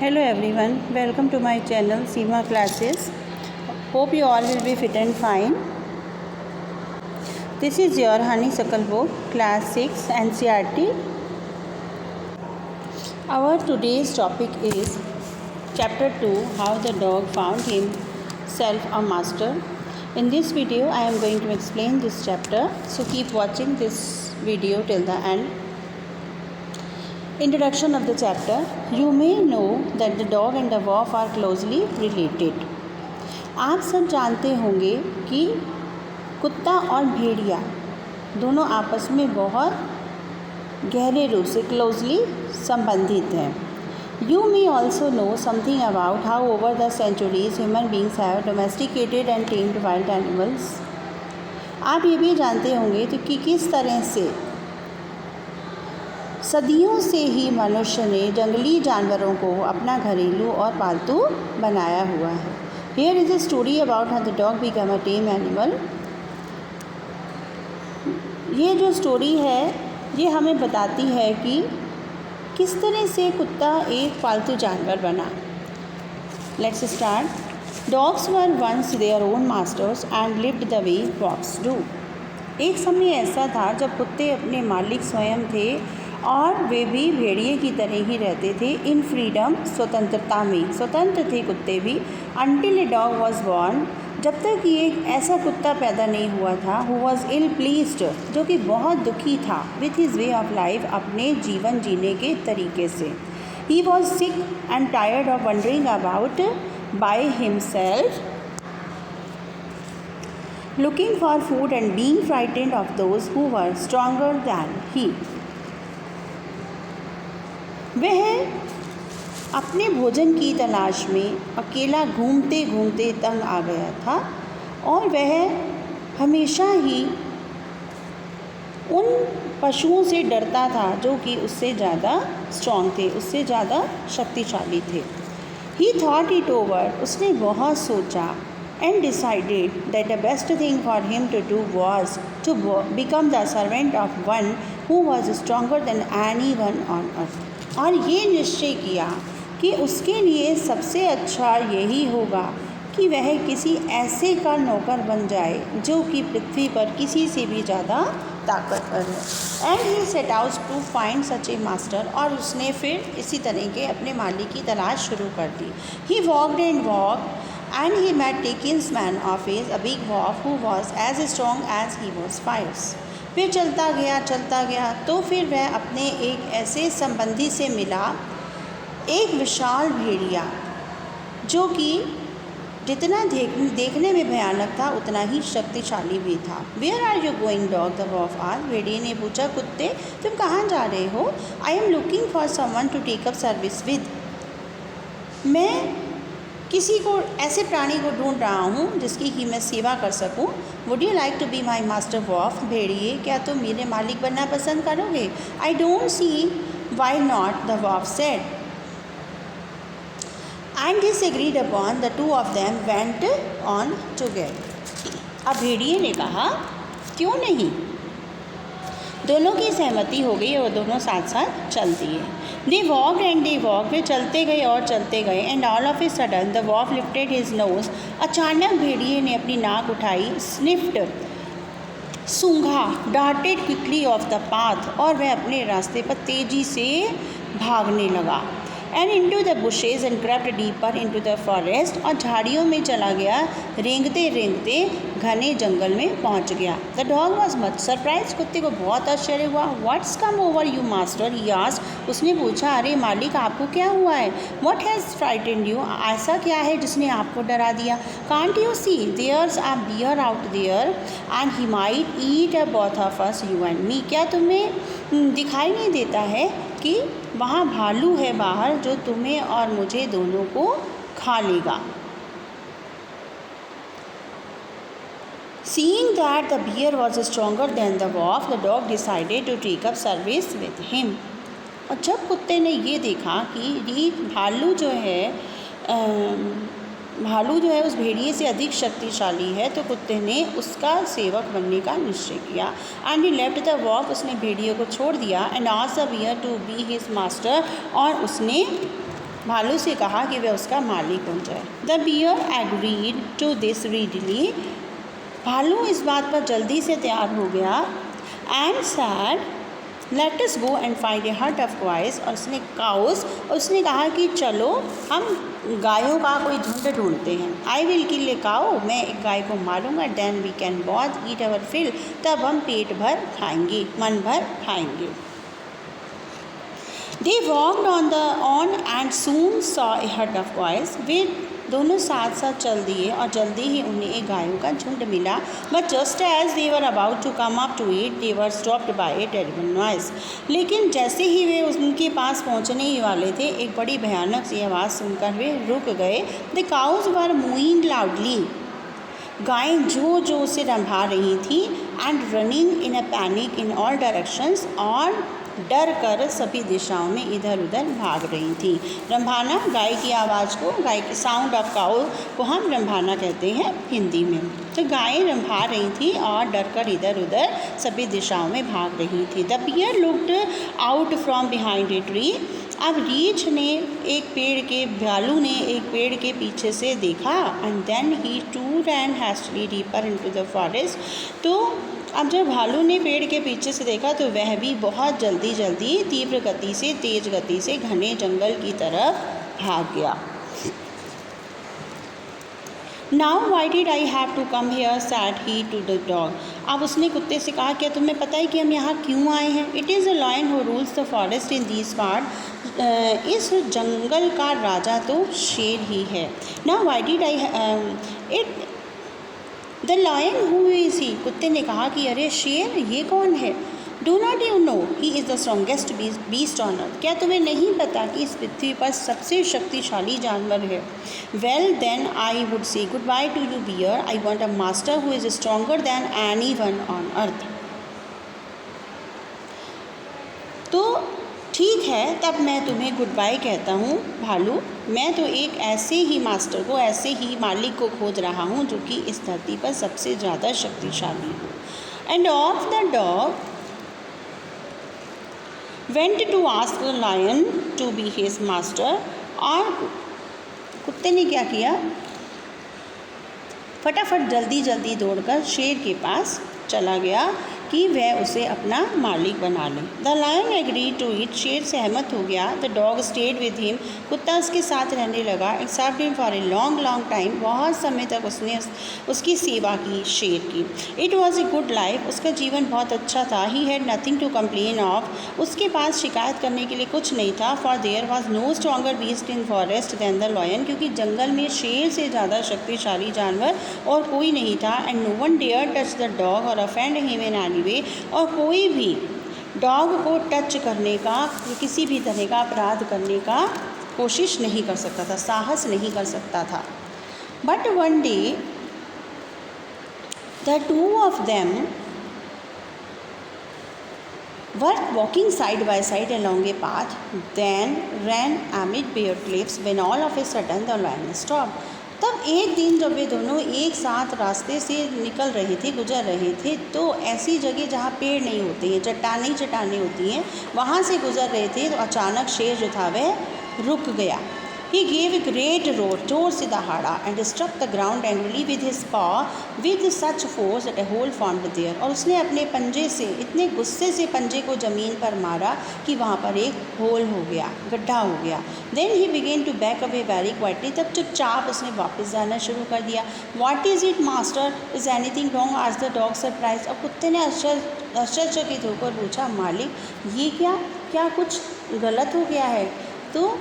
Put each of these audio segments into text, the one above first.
Hello everyone, welcome to my channel Seema Classes. Hope you all will be fit and fine. This is your Honeysuckle book, Class 6 NCERT. Our today's topic is Chapter 2, How the Dog Found Himself a Master. In this video, I am going to explain this chapter, so keep watching this video till the end. Introduction of the chapter. You may know that the dog and the wolf are closely related. आप सब जानते होंगे कि कुत्ता और भेड़िया दोनों आपस में बहुत गहरे रूप से क्लोजली संबंधित हैं. You may also know something about how over the centuries human beings have domesticated and tamed wild animals. आप ये भी जानते होंगे तो कि किस तरह से सदियों से ही मनुष्य ने जंगली जानवरों को अपना घरेलू और पालतू बनाया हुआ है. Here is a story about how the dog became a tame animal. ये जो स्टोरी है ये हमें बताती है कि किस तरह से कुत्ता एक पालतू जानवर बना. Let's start. Dogs were once their own masters and lived the way wolves do. एक समय ऐसा था जब कुत्ते अपने मालिक स्वयं थे और वे भी भेड़िए की तरह ही रहते थे. इन फ्रीडम, स्वतंत्रता में स्वतंत्र थे कुत्ते भी. Until a dog was born, जब तक कि एक ऐसा कुत्ता पैदा नहीं हुआ था हु वॉज इल प्लीज्ड, जो कि बहुत दुखी था with his way of life, अपने जीवन जीने के तरीके से. He was sick and tired of wondering about by himself, looking for food and being frightened of those who were stronger than he. वह अपने भोजन की तलाश में अकेला घूमते घूमते तंग आ गया था और वह हमेशा ही उन पशुओं से डरता था जो कि उससे ज़्यादा स्ट्रॉन्ग थे, उससे ज़्यादा शक्तिशाली थे. ही थॉट इट ओवर, उसने बहुत सोचा. And decided that the best thing for him to do was to become the servant of one who was stronger than anyone on earth. और ये निश्चय किया कि उसके लिए सबसे अच्छा यही होगा कि वह किसी ऐसे का नौकर बन जाए जो कि पृथ्वी पर किसी से भी ज़्यादा ताकतवर है. And he set out to find such a master, और उसने फिर इसी तरह के अपने मालिक की तलाश शुरू कर दी. He walked and walked and he met a kinsman of his, a big wolf who was as strong as he was fierce. फिर चलता गया तो फिर वह अपने एक ऐसे संबंधी से मिला, एक विशाल भेड़िया जो कि जितना देखने में भयानक था उतना ही शक्तिशाली भी था. Where are you going, dog? the wolf asked. भेड़िए ने पूछा, कुत्ते तुम कहाँ जा रहे हो? I am looking for someone to take up service with. मैं किसी को, ऐसे प्राणी को ढूंढ रहा हूँ जिसकी कि मैं सेवा कर सकूँ. Would you like to be my master wolf? भेड़िए क्या तुम मेरे मालिक बनना पसंद करोगे? I don't see why not, the wolf said. And this agreed upon, the two of them went on together. अब भेड़िए ने कहा क्यों नहीं. दोनों की सहमति हो गई और दोनों साथ साथ चल दिए. They walk and they walk, वे चलते गए और चलते गए. And all of a sudden the wolf lifted his nose, अचानक भेड़िए ने अपनी नाक उठाई. स्निफ्ड, सूंघा. Darted quickly off the path, और वह अपने रास्ते पर तेज़ी से भागने लगा. And into the bushes and crept deeper into the forest, और झाड़ियों में चला गया, रेंगते रेंगते घने जंगल में पहुंच गया. The dog was much surprise, कुत्ते को बहुत आश्चर्य हुआ. What's come over you master? He asked, उसने पूछा, अरे मालिक आपको क्या हुआ है? What has frightened you? ऐसा क्या है जिसने आपको डरा दिया? Can't you see there's a bear out there and he might eat a both of us, you and me. क्या तुम्हें दिखाई नहीं देता है कि वहाँ भालू है बाहर जो तुम्हें और मुझे दोनों को खा लेगा? Seeing that the bear was stronger than the wolf, the dog decided to take up service with him. और जब कुत्ते ने ये देखा कि ये भालू जो है उस भेड़िए से अधिक शक्तिशाली है, तो कुत्ते ने उसका सेवक बनने का निश्चय किया. And he left the walk, उसने भेड़िए को छोड़ दिया. And asked the bear to be his master, और उसने भालू से कहा कि वह उसका मालिक बन जाए। The bear agreed to this readily, भालू इस बात पर जल्दी से तैयार हो गया। And said let us go and find a herd of quails, और उसने कहा कि चलो हम गायों का कोई झुंड ढूंढते हैं। आई विल किल ए काऊ, मैं एक गाय को मारूंगा। Then we can both eat our fill, तब हम पेट भर खाएंगे, मन भर खाएंगे। They walked on and soon saw a herd of cows. वे दोनों साथ साथ चल दिए और जल्दी ही उन्हें एक गायों का झुंड मिला। But just as they were about to come up to it, they were stopped by a terrible noise. लेकिन जैसे ही वे उनके पास पहुंचने ही वाले थे, एक बड़ी भयानक सी आवाज़ सुनकर वे रुक गए। The cows were mooing loudly. गायें जोर से रंभा रही थी। And running in a panic in all directions, और डर कर सभी दिशाओं में इधर उधर भाग रही थी। रंभाना, गाय की आवाज़ को, गाय की साउंड ऑफ काउ को हम रंभाना कहते हैं हिंदी में। तो गायें रंभा रही थी और डर कर इधर उधर सभी दिशाओं में भाग रही थी। The bear looked out from behind a tree, अब भालू ने एक पेड़ के पीछे से देखा। And then he too ran hastily deeper into the forest, तो अब जब भालू ने पेड़ के पीछे से देखा तो वह भी बहुत जल्दी तीव्र गति से, तेज गति से घने जंगल की तरफ भाग गया। Now why did I have to come here? said he to the dog. अब उसने कुत्ते से कहा, क्या तुम्हें पता है कि हम यहाँ क्यों आए हैं? It is a lion who rules the forest in these parts. इस जंगल का राजा तो शेर ही है। Now why did I the lion who is he, कुत्ते ने कहा कि अरे शेर ये कौन है? Do not you know he is the strongest beast on earth, क्या तुम्हें नहीं पता कि इस पृथ्वी पर सबसे शक्तिशाली जानवर है? Well then I would say good bye to you bear, I want a master who is stronger than anyone on earth. तो ठीक है, तब मैं तुम्हें गुड बाय कहता हूँ भालू, मैं तो एक ऐसे ही मास्टर को, ऐसे ही मालिक को खोज रहा हूँ जो कि इस धरती पर सबसे ज़्यादा शक्तिशाली हो। And off the dog went to ask the lion to be his master, और कुत्ते ने क्या किया, फटाफट जल्दी दौड़कर शेर के पास चला गया कि वह उसे अपना मालिक बना ले। The lion agree to it, शेर सहमत हो गया। The dog stayed with him, कुत्ता उसके साथ रहने लगा। Accept him for a long time, बहुत समय तक उसने उसकी सेवा की शेर की। It was a good life, उसका जीवन बहुत अच्छा था। He had nothing to complain of, उसके पास शिकायत करने के लिए कुछ नहीं था। For there was no stronger beast in forest then the lion, क्योंकि जंगल में शेर से ज़्यादा शक्तिशाली जानवर और कोई नहीं था। And no one dare touch the dog और offend him in any way, और कोई भी डॉग को टच करने का, किसी भी तरह का अपराध करने का कोशिश नहीं कर सकता था, साहस नहीं कर सकता था। But one day the two of them were walking side by side along a path, then ran amid bare cliffs, when all of a sudden the lion stopped. तब एक दिन जब वे दोनों एक साथ रास्ते से निकल रहे थे, गुजर रहे थे, तो ऐसी जगह जहाँ पेड़ नहीं होते हैं, चट्टानें होती हैं, वहाँ से गुजर रहे थे, तो अचानक शेर जो था वह रुक गया। He gave a great roar, जोर से दहाड़ा, and struck the ground angrily with his paw with such force that a hole formed there. और उसने अपने पंजे से, इतने गुस्से से पंजे को ज़मीन पर मारा कि वहाँ पर एक होल हो गया, गड्ढा हो गया। Then he began to back away very quietly. तब चुपचाप उसने वापस जाना शुरू कर दिया। What is it, master? Is anything wrong? asked the dog surprised. अब कुत्ते ने आश्चर्यचकित होकर पूछा, मालिक ये क्या कुछ गलत हो गया है? तो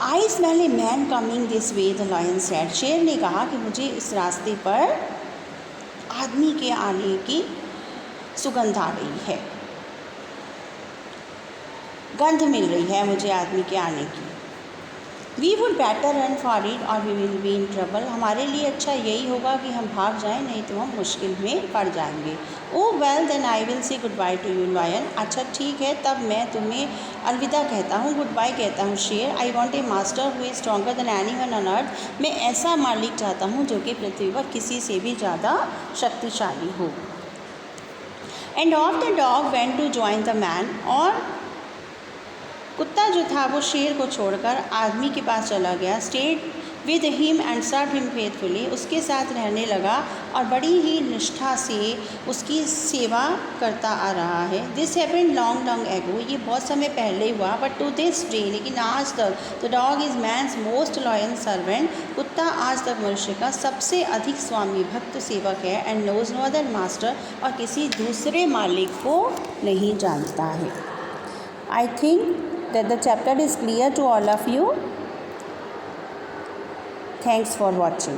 I smell a man coming this way, the lion said, शेर ने कहा कि मुझे इस रास्ते पर आदमी के आने की सुगंध आ रही है, गंध मिल रही है मुझे आदमी के आने की। We would better run for it और we will be in trouble, हमारे लिए अच्छा यही होगा कि हम भाग जाएं, नहीं तो हम मुश्किल में पड़ जाएंगे। Oh well then I will say good bye to you lion, अच्छा ठीक है, तब मैं तुम्हें अलविदा कहता हूँ, गुड बाय कहता हूँ शेर। I want A master who is stronger than any one on अर्थ, मैं ऐसा मालिक चाहता हूँ जो कि पृथ्वी पर किसी से भी ज़्यादा शक्तिशाली हो। And off the dog went to join the man, और कुत्ता जो था वो शेर को छोड़कर आदमी के पास चला गया। Stayed with him and serve him faithfully, उसके साथ रहने लगा और बड़ी ही निष्ठा से उसकी सेवा करता आ रहा है। This happened long long ago, ये बहुत समय पहले हुआ, बट टू दिस डे, लेकिन आज तक the dog is man's most loyal servant, कुत्ता आज तक मनुष्य का सबसे अधिक स्वामी भक्त सेवक है। And knows no other master, और किसी दूसरे मालिक को नहीं जानता है। I think that the chapter is clear to all of you. Thanks for watching.